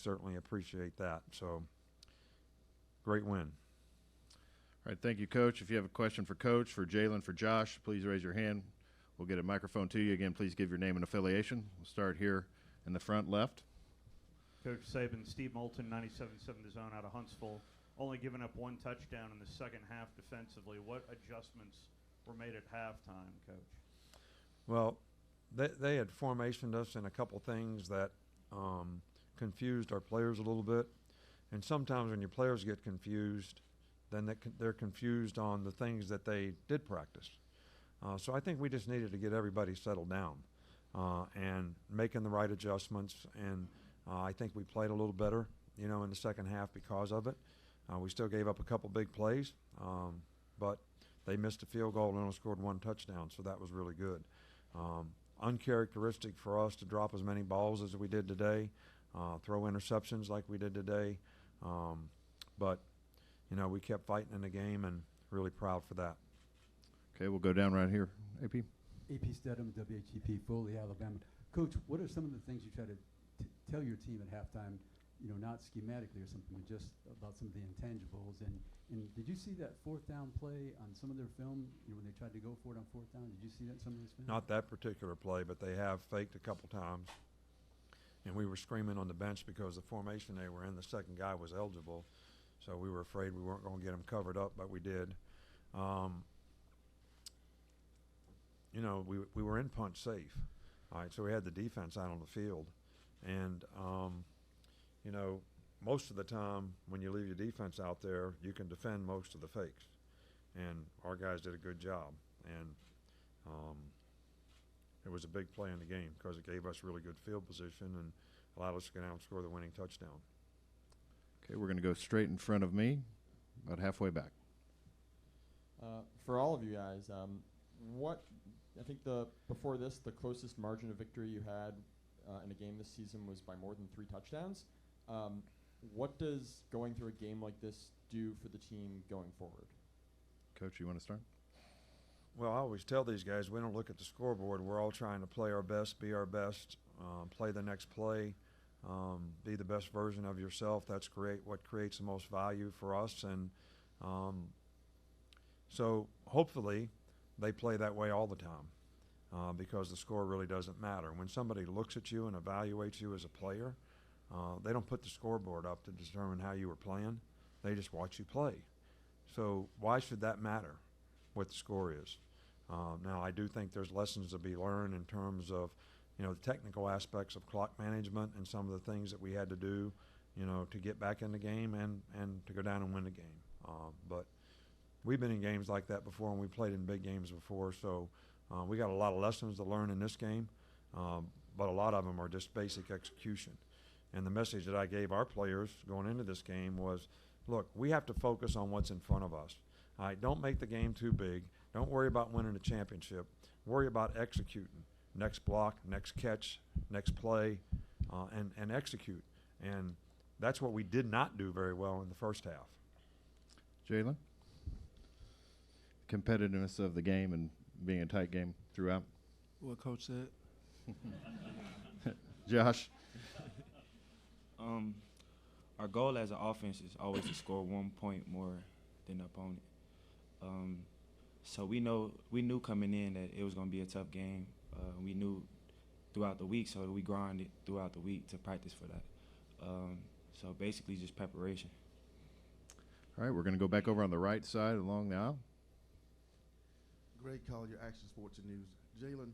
certainly appreciate that. So, great win. All right, thank you, Coach. If you have a question for Coach, for Jalen, for Josh, please raise your hand. We'll get a microphone to you. Again, please give your name and affiliation. We'll start here in the front left. Coach Saban, Steve Moulton, 97.7 The Zone out of Huntsville. Only giving up one touchdown in the second half defensively. What adjustments were made at halftime, Coach? Well, they had formationed us in a couple things that confused our players a little bit. And sometimes when your players get confused, then they're confused on the things that they did practice. So I think we just needed to get everybody settled down and making the right adjustments. And I think we played a little better, in the second half because of it. We still gave up a couple big plays, but they missed a field goal and only scored one touchdown, so that was really good. Uncharacteristic for us to drop as many balls as we did today, throw interceptions like we did today. But, we kept fighting in the game and really proud for that. Okay, we'll go down right here. AP. AP Stedham, WHEP, Foley, Alabama. Coach, what are some of the things you try to tell your team at halftime, not schematically or something, but just about some of the intangibles? And did you see that fourth down play on some of their film, when they tried to go for it on fourth down? Did you see that in some of this film? Not that particular play, but they have faked a couple times. And we were screaming on the bench because the formation they were in, the second guy was eligible. So we were afraid we weren't going to get him covered up, but we did. We were in punch safe. All right, so we had the defense out on the field. And, most of the time when you leave your defense out there, you can defend most of the fakes. And our guys did a good job. And it was a big play in the game because it gave us really good field position and allowed us to go down and score the winning touchdown. Okay, we're going to go straight in front of me, about halfway back. For all of you guys, I think before this, the closest margin of victory you had in a game this season was by more than 3 touchdowns. What does going through a game like this do for the team going forward? Coach, you want to start? Well, I always tell these guys, we don't look at the scoreboard. We're all trying to play our best, be our best, play the next play, be the best version of yourself. That's what creates the most value for us. And so hopefully they play that way all the time because the score really doesn't matter. When somebody looks at you and evaluates you as a player, they don't put the scoreboard up to determine how you were playing. They just watch you play. So why should that matter, what the score is? Now, I do think there's lessons to be learned in terms of, the technical aspects of clock management and some of the things that we had to do, to get back in the game and to go down and win the game. But we've been in games like that before, and we played in big games before, so we got a lot of lessons to learn in this game, but a lot of them are just basic execution. And the message that I gave our players going into this game was, look, we have to focus on what's in front of us. All right, don't make the game too big. Don't worry about winning the championship. Worry about executing. Next block, next catch, next play, and execute. And that's what we did not do very well in the first half. Jalen? Competitiveness of the game and being a tight game throughout. What Coach said. Josh? Our goal as an offense is always to score 1 point more than the opponent. So we knew coming in that it was going to be a tough game. We knew throughout the week, so we grinded throughout the week to practice for that. So basically just preparation. All right, we're going to go back over on the right side along the aisle. Greg Collier, Action Sports and News. Jalen,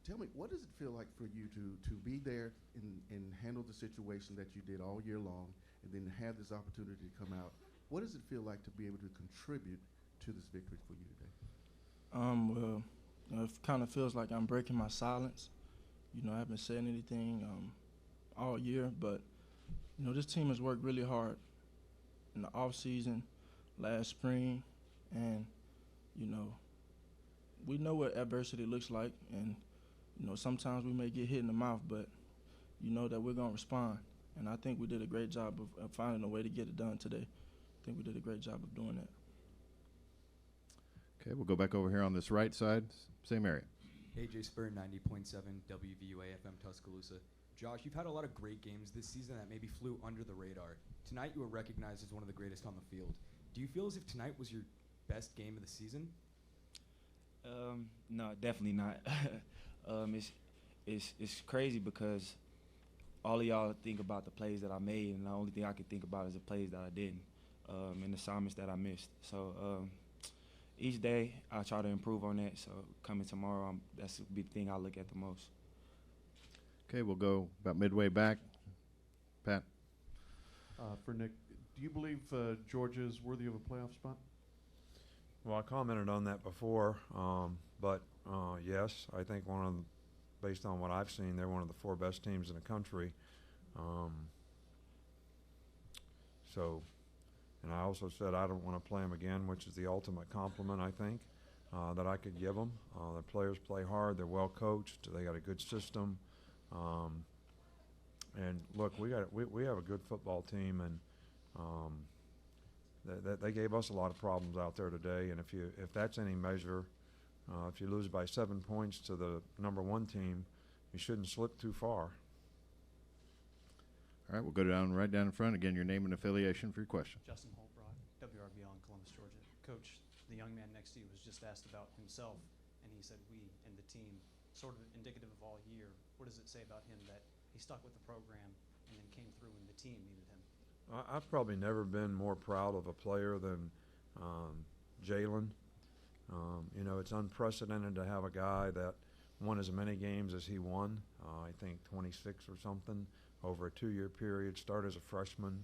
tell me, what does it feel like for you to be there and handle the situation that you did all year long and then have this opportunity to come out? What does it feel like to be able to contribute to this victory for you today? Well, it kind of feels like I'm breaking my silence. I haven't said anything all year, but, this team has worked really hard in the off season, last spring, and, we know what adversity looks like, and, sometimes we may get hit in the mouth, but you know that we're going to respond. And I think we did a great job of finding a way to get it done today. I think we did a great job of doing that. Okay, we'll go back over here on this right side, same area. AJ Spur, 90.7 WVUA FM Tuscaloosa. Josh, you've had a lot of great games this season that maybe flew under the radar. Tonight you were recognized as one of the greatest on the field. Do you feel as if tonight was your best game of the season? No, definitely not. It's crazy because all of y'all think about the plays that I made, and the only thing I can think about is the plays that I didn't, and the assignments that I missed. So each day I try to improve on that. So coming tomorrow, that's the big thing I look at the most. Okay, we'll go about midway back. Pat. For Nick, do you believe Georgia is worthy of a playoff spot? Well, I commented on that before, but yes, I think based on what I've seen, they're one of the 4 best teams in the country. And I also said I don't want to play them again, which is the ultimate compliment, I think, that I could give them. The players play hard. They're well coached. They got a good system. And look, we have a good football team, and they gave us a lot of problems out there today. And if that's any measure, if you lose by 7 points to the number 1 team, you shouldn't slip too far. All right, we'll go right down in front. Again, your name and affiliation for your question. Justin Holbrook, WRBL in Columbus, Georgia. Coach, the young man next to you was just asked about himself, and he said we and the team, sort of indicative of all year. What does it say about him that he stuck with the program and then came through when the team needed him? I've probably never been more proud of a player than Jalen. You know, it's unprecedented to have a guy that won as many games as he won. I think 26 or something over a 2-year period. Start as a freshman,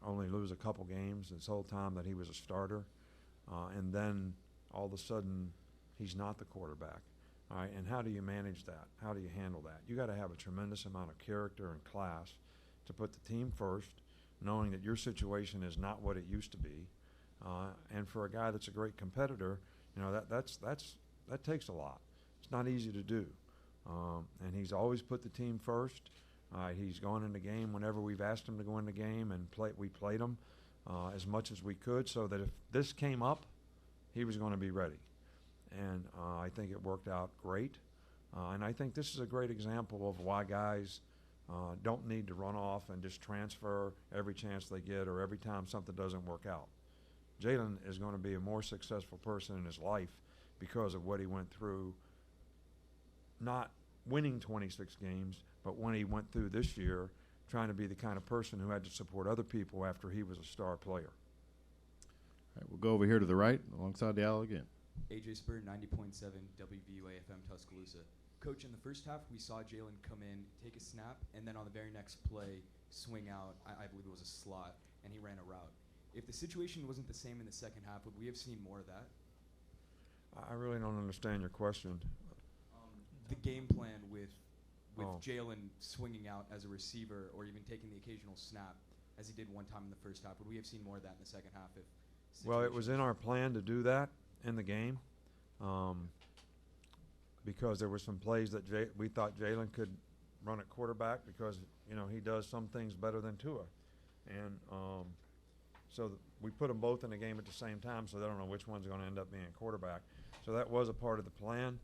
only lose a couple games this whole time that he was a starter, and then all of a sudden he's not the quarterback. All right, and how do you manage that? How do you handle that? You got to have a tremendous amount of character and class to put the team first, knowing that your situation is not what it used to be. And for a guy that's a great competitor, you know, that takes a lot. It's not easy to do. And he's always put the team first. He's gone in the game whenever we've asked him to go in the game, and we played him as much as we could so that if this came up, he was going to be ready. And I think it worked out great. And I think this is a great example of why guys don't need to run off and just transfer every chance they get or every time something doesn't work out. Jalen is going to be a more successful person in his life because of what he went through, not winning 26 games, but when he went through this year trying to be the kind of person who had to support other people after he was a star player. All right, we'll go over here to the right alongside the owl again. AJ Spur, 90.7 WVUA FM Tuscaloosa. Coach, in the first half, we saw Jalen come in, take a snap, and then on the very next play, swing out, I believe it was a slot, and he ran a route. If the situation wasn't the same in the second half, would we have seen more of that? I really don't understand your question. The game plan with Jalen swinging out as a receiver or even taking the occasional snap, as he did one time in the first half, would we have seen more of that in the second half? Well, it was in our plan to do that in the game because there were some plays that we thought Jalen could run at quarterback because, you know, he does some things better than Tua. And so we put them both in the game at the same time, so they don't know which one's going to end up being quarterback. So that was a part of the plan.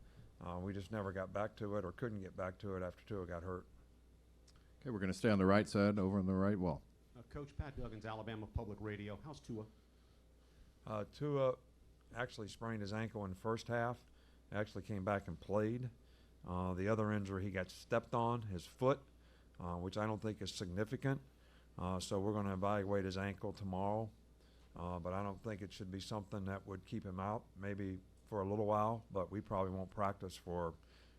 We just never got back to it or couldn't get back to it after Tua got hurt. Okay, we're going to stay on the right side, over on the right wall. Coach, Pat Duggins, Alabama Public Radio. How's Tua? Tua actually sprained his ankle in the first half. Actually came back and played. The other injury, he got stepped on, his foot, which I don't think is significant. So we're going to evaluate his ankle tomorrow. But I don't think it should be something that would keep him out, maybe for a little while, but we probably won't practice for,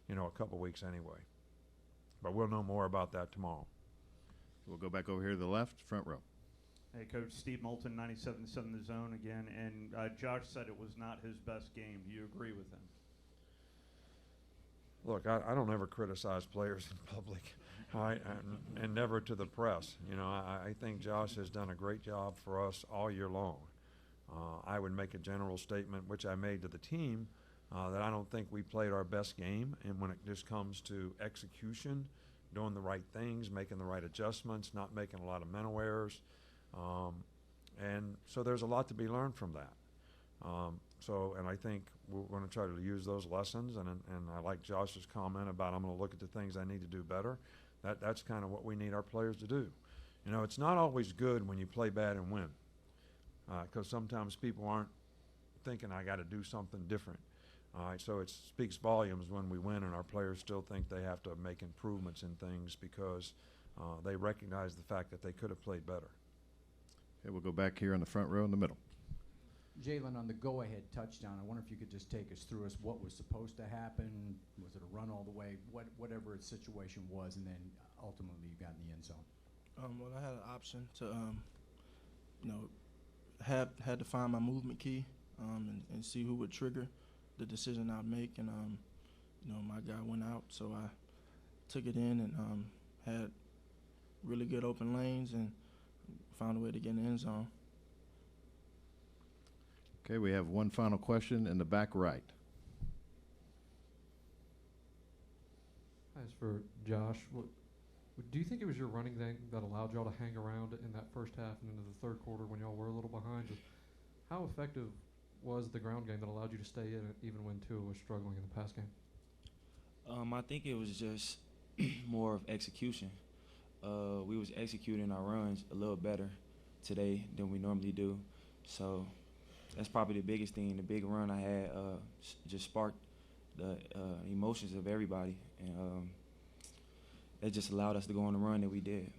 you know, a couple weeks anyway. But we'll know more about that tomorrow. We'll go back over here to the left, front row. Hey, Coach, Steve Moulton, 97.7 The Zone again, and Josh said it was not his best game. Do you agree with him? Look, I don't ever criticize players in public, all right, and never to the press. You know, I think Josh has done a great job for us all year long. I would make a general statement, which I made to the team, that I don't think we played our best game, and when it just comes to execution, doing the right things, making the right adjustments, not making a lot of mental errors, and so there's a lot to be learned from that. So, and I think we're going to try to use those lessons, and I like Josh's comment about I'm going to look at the things I need to do better. That's kind of what we need our players to do. You know, it's not always good when you play bad and win, because sometimes people aren't thinking I got to do something different. All right, so it speaks volumes when we win and our players still think they have to make improvements in things because they recognize the fact that they could have played better. Okay, we'll go back here in the front row in the middle. Jalen, on the go-ahead touchdown, I wonder if you could just take us through what was supposed to happen. Was it a run all the way? Whatever its situation was, and then ultimately you got in the end zone. Well, I had an option to, had to find my movement key and see who would trigger the decision I'd make. And, my guy went out, so I took it in and had really good open lanes and found a way to get in the end zone. Okay, we have one final question in the back right. As for Josh, do you think it was your running game that allowed y'all to hang around in that first half and into the third quarter when y'all were a little behind? Just how effective was the ground game that allowed you to stay in it even when Tua was struggling in the pass game? I think it was just more of execution. We was executing our runs a little better today than we normally do. So that's probably the biggest thing. The big run I had just sparked the emotions of everybody. And it just allowed us to go on the run that we did.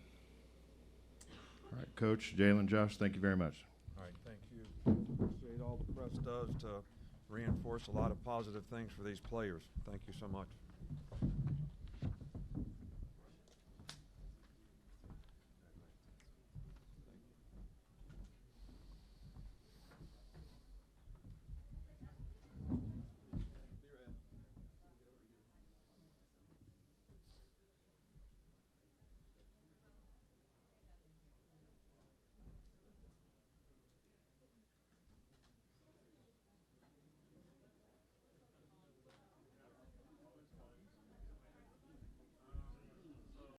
All right, Coach, Jalen, Josh, thank you very much. All right, thank you. Appreciate all the press does to reinforce a lot of positive things for these players. Thank you so much.